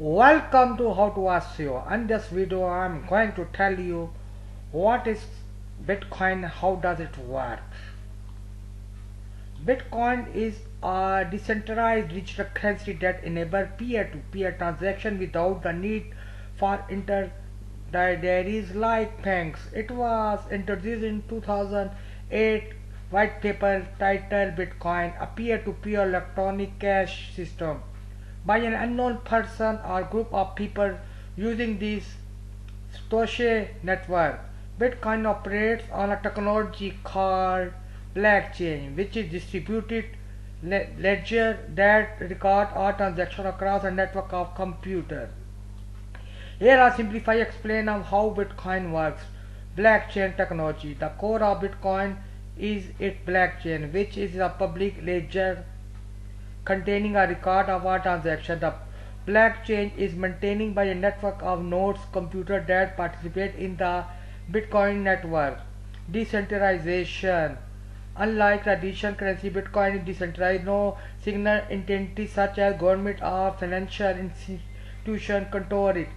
Welcome to How to In this video I'm going to tell you what is Bitcoin, how does it work. Bitcoin is a decentralized digital currency that enables peer-to-peer transaction without the need for intermediaries like banks. It was introduced in 2008 white paper titled Bitcoin, a peer-to-peer electronic cash system by an unknown person or group of people using this Satoshi network. Bitcoin operates on a technology called blockchain, which is distributed ledger that records all transactions across a network of computers. Here I simplify explain of how Bitcoin works. Blockchain technology. The core of Bitcoin is its blockchain, which is a public ledger containing a record of a transaction. The blockchain is maintained by a network of nodes computers that participate in the Bitcoin network. Decentralization. Unlike traditional currency, Bitcoin is decentralized. No single entity such as government or financial institution control it.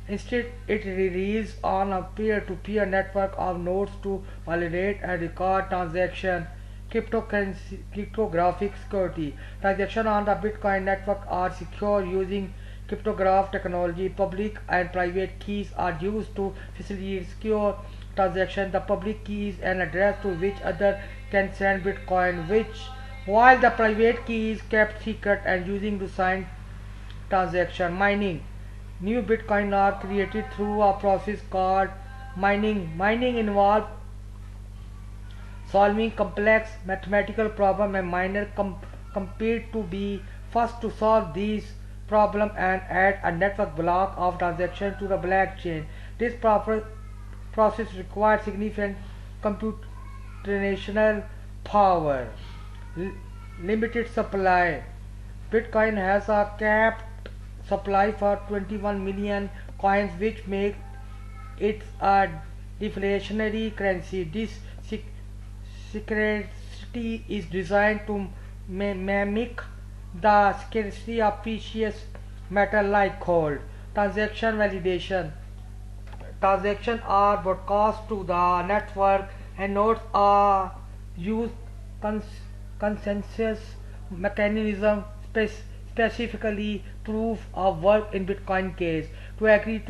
Instead, it relies on a peer-to-peer network of nodes to validate and record transactions. Cryptographic security. Transactions on the Bitcoin network are secure using cryptographic technology. Public and private keys are used to facilitate secure transactions. The public key is an address to which others can send Bitcoin, while the private key is kept secret and using to sign transaction. Mining. New Bitcoin are created through a process called mining. Mining involves solving complex mathematical problems, and miners compete to be first to solve these problems and add a network block of transactions to the blockchain. This process requires significant computational power. Limited supply. Bitcoin has a capped supply for 21 million coins, which makes it a deflationary currency. This scarcity is designed to mimic the scarcity of precious metal like gold. Transaction validation. Transactions are broadcast to the network and nodes are used consensus mechanism, specifically proof of work in Bitcoin case, to agree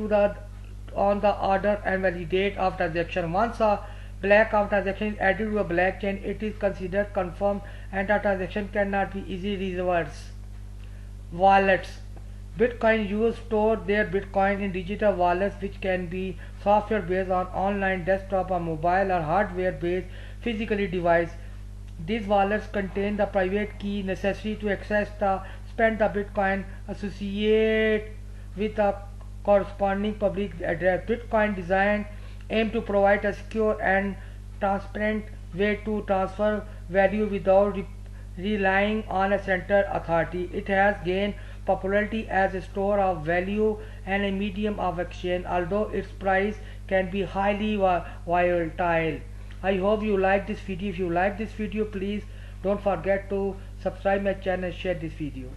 on the order and validate of transaction. Once a block of transaction is added to a blockchain, it is considered confirmed and the transaction cannot be easily reversed. Wallets. Bitcoin users store their Bitcoin in digital wallets, which can be software based on online, desktop, or mobile, or hardware based physical device. These wallets contain the private key necessary to access the spend the Bitcoin associated with a corresponding public address. Bitcoin design aim to provide a secure and transparent way to transfer value without relying on a central authority. It has gained popularity as a store of value and a medium of exchange, although its price can be highly volatile. I hope you like this video. If you like this video, please don't forget to subscribe my channel and share this video.